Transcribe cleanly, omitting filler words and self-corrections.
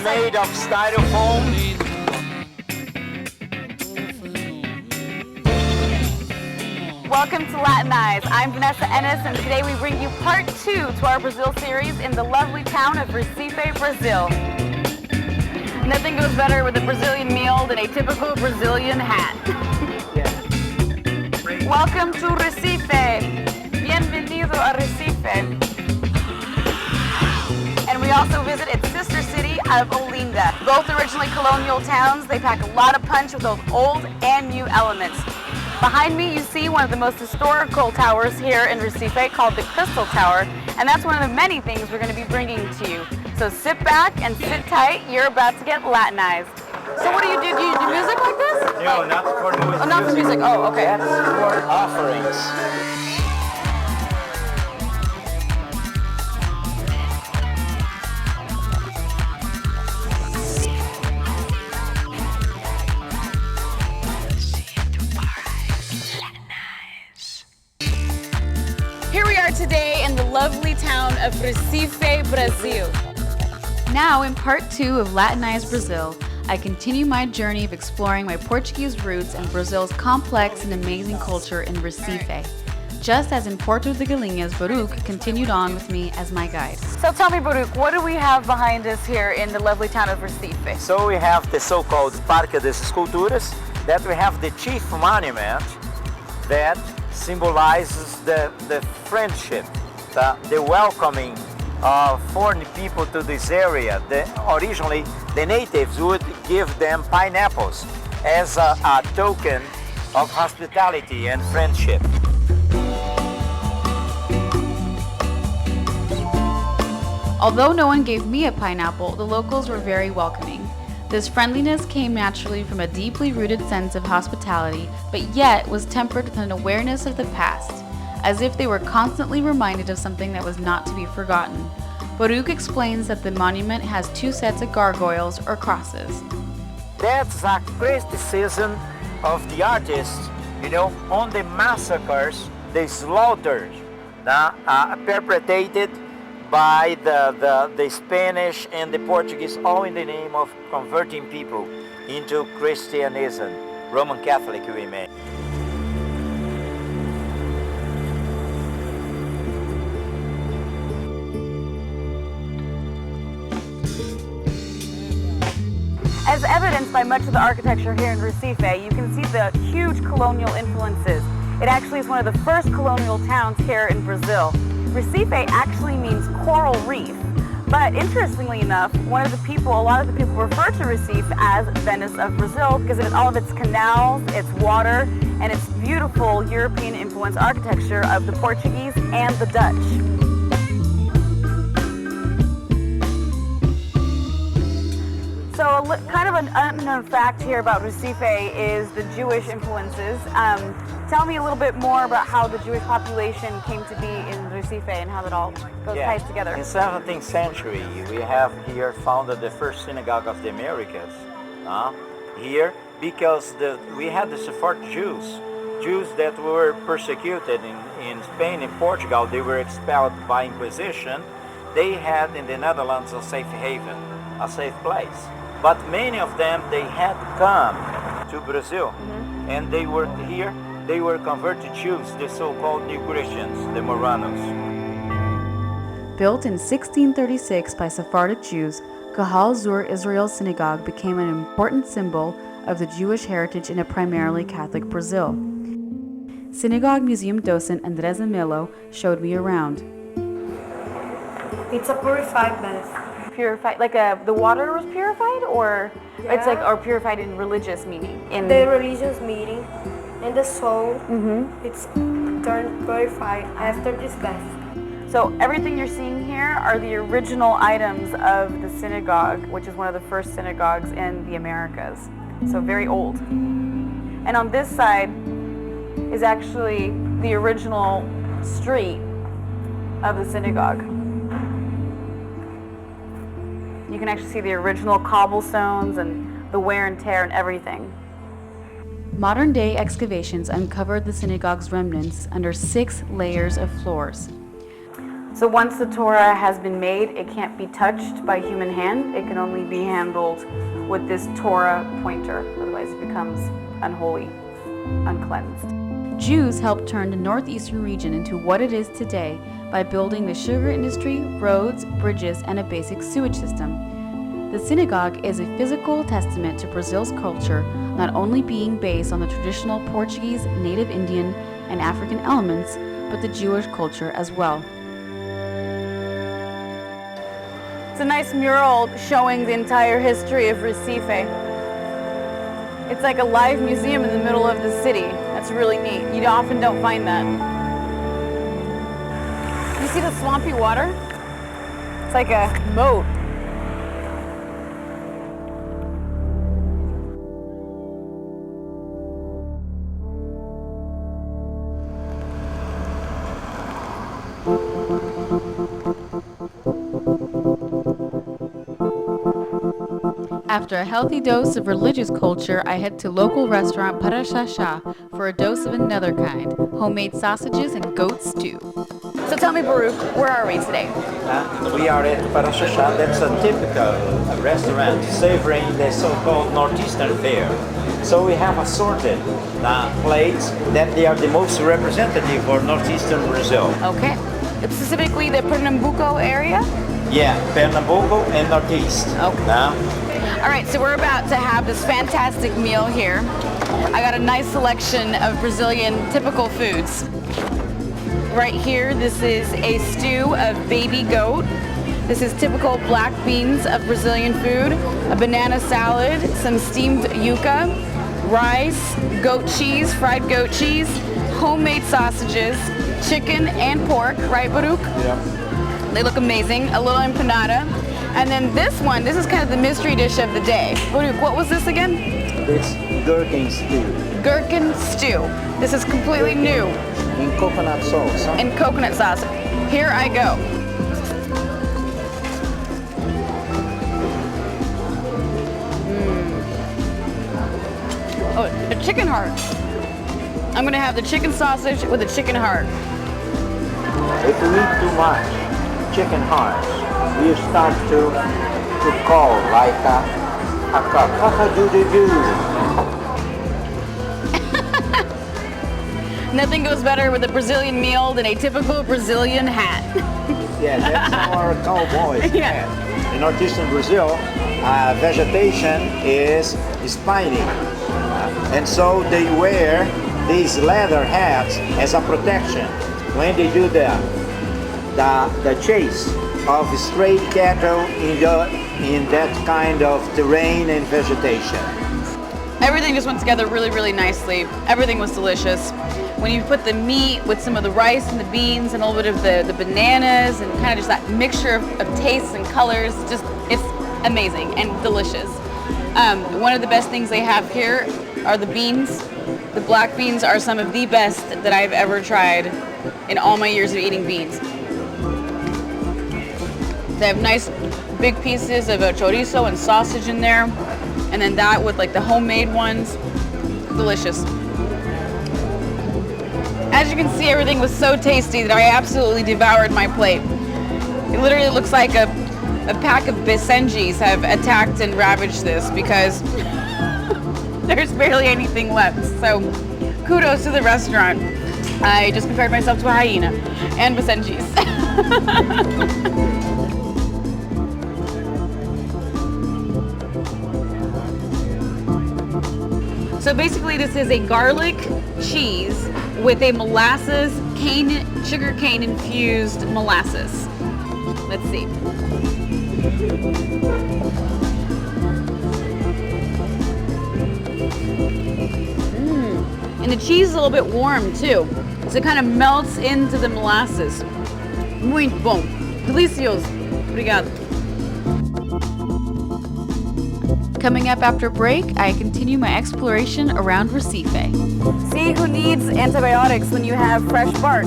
made of styrofoam. Welcome to Latinize. I'm Vanessa Ennes, and today we bring you part 2 to our Brazil series in the lovely town of Recife, Brazil. Nothing goes better with a Brazilian meal than a typical Brazilian hat. Welcome to Recife. Bienvenido a Recife. And we also visit its sister city of Olinda. Both originally colonial towns, they pack a lot of punch with both old and new elements. Behind me you see one of the most historical towers here in Recife called the Crystal Tower, and that's one of the many things we're going to be bringing to you. So sit back and sit tight, you're about to get Latinized. So what do you do? Do you do music like this? No, not for music. Oh, not for music. Oh, okay. That's for offerings. Here we are today in the lovely town of Recife, Brazil. Now in part 2 of Latinized Brazil, I continue my journey of exploring my Portuguese roots and Brazil's complex and amazing culture in Recife. Just as in Porto de Galinhas, Baruch continued on with me as my guide. So tell me, Baruch, what do we have behind us here in the lovely town of Recife? So we have the so-called Parque das Esculturas, that we have the chief monument that symbolizes the friendship, the welcoming of foreign people to this area. Originally, the natives would give them pineapples as a token of hospitality and friendship. Although no one gave me a pineapple, the locals were very welcoming. This friendliness came naturally from a deeply rooted sense of hospitality, but yet was tempered with an awareness of the past, as if they were constantly reminded of something that was not to be forgotten. Baruch explains that the monument has 2 sets of gargoyles or crosses. That's a criticism of the artists, on the massacres, the slaughters perpetrated by the Spanish and the Portuguese, all in the name of converting people into Christianism, Roman Catholic we mean. As evidenced by much of the architecture here in Recife, you can see the huge colonial influences. It actually is one of the first colonial towns here in Brazil. Recife actually means coral reef, but interestingly enough, a lot of the people refer to Recife as Venice of Brazil because of all of its canals, its water, and its beautiful European influence architecture of the Portuguese and the Dutch. So kind of an unknown fact here about Recife is the Jewish influences. Tell me a little bit more about how the Jewish population came to be in Recife and how it all ties together. In 17th century, we have here founded the first synagogue of the Americas here because we had the Sephardic Jews that were persecuted in Spain and Portugal. They were expelled by Inquisition. They had in the Netherlands a safe haven, a safe place. But many of them, they had come to Brazil, and they were here. They were converted Jews, the so-called New Christians, the Moranos. Built in 1636 by Sephardic Jews, Kahal Zur Israel Synagogue became an important symbol of the Jewish heritage in a primarily Catholic Brazil. Synagogue Museum docent Andres Amelo showed me around. It's a purified bath. Purified, like the water was purified, or it's like, or purified in religious meaning? In the religious meaning, and the soul, it's turned purified after this bath. So everything you're seeing here are the original items of the synagogue, which is one of the first synagogues in the Americas. So very old. And on this side is actually the original street of the synagogue. You can actually see the original cobblestones and the wear and tear and everything. Modern-day excavations uncovered the synagogue's remnants under 6 layers of floors. So once the Torah has been made, it can't be touched by human hand. It can only be handled with this Torah pointer. Otherwise it becomes unholy, uncleansed. Jews helped turn the northeastern region into what it is today by building the sugar industry, roads, bridges, and a basic sewage system. The synagogue is a physical testament to Brazil's culture, not only being based on the traditional Portuguese, Native Indian, and African elements, but the Jewish culture as well. It's a nice mural showing the entire history of Recife. It's like a live museum in the middle of the city. That's really neat. You often don't find that. You see the swampy water? It's like a moat. After a healthy dose of religious culture, I head to local restaurant Parashasha for a dose of another kind, homemade sausages and goat stew. So tell me, Baruch, where are we today? We are at Parashasha. That's a typical restaurant savoring the so-called Northeastern fare. So we have assorted plates that they are the most representative for Northeastern Brazil. Okay. Specifically the Pernambuco area? Yeah, Pernambuco and Northeast. Okay. All right, so we're about to have this fantastic meal here. I got a nice selection of Brazilian typical foods. Right here, this is a stew of baby goat. This is typical black beans of Brazilian food, a banana salad, some steamed yuca, rice, goat cheese, fried goat cheese, homemade sausages, chicken and pork, right, Baruch? Yeah. They look amazing. A little empanada. And then this one, this is kind of the mystery dish of the day. Baruch, what was this again? It's gherkin stew. Gherkin stew. This is completely new. In coconut sauce. In coconut sauce. Here I go. Oh, a chicken heart. I'm gonna have the chicken sausage with a chicken heart. If you eat too much chicken hearts, you start to call like a cock-a-doodle-doo. Nothing goes better with a Brazilian meal than a typical Brazilian hat. Yeah, that's our cowboys. Yeah. In northeastern Brazil, vegetation is spiny, and so they wear these leather hats as a protection when they do the chase of stray cattle in that kind of terrain and vegetation. Everything just went together really, really nicely. Everything was delicious. When you put the meat with some of the rice and the beans and a little bit of the bananas and kind of just that mixture of tastes and colors, it's amazing and delicious. One of the best things they have here are the beans. The black beans are some of the best that I've ever tried in all my years of eating beans. They have nice big pieces of chorizo and sausage in there, and then that with like the homemade ones, delicious. As you can see, everything was so tasty that I absolutely devoured my plate. It literally looks like a pack of Besenjis have attacked and ravaged this because there's barely anything left. So kudos to the restaurant. I just compared myself to a hyena and Besenjis. So basically this is a garlic cheese with a molasses, sugar cane infused molasses. Let's see. And the cheese is a little bit warm too. So it kind of melts into the molasses. Muito bom. Delicioso. Obrigado. Coming up after break, I continue my exploration around Recife. See who needs antibiotics when you have fresh bark.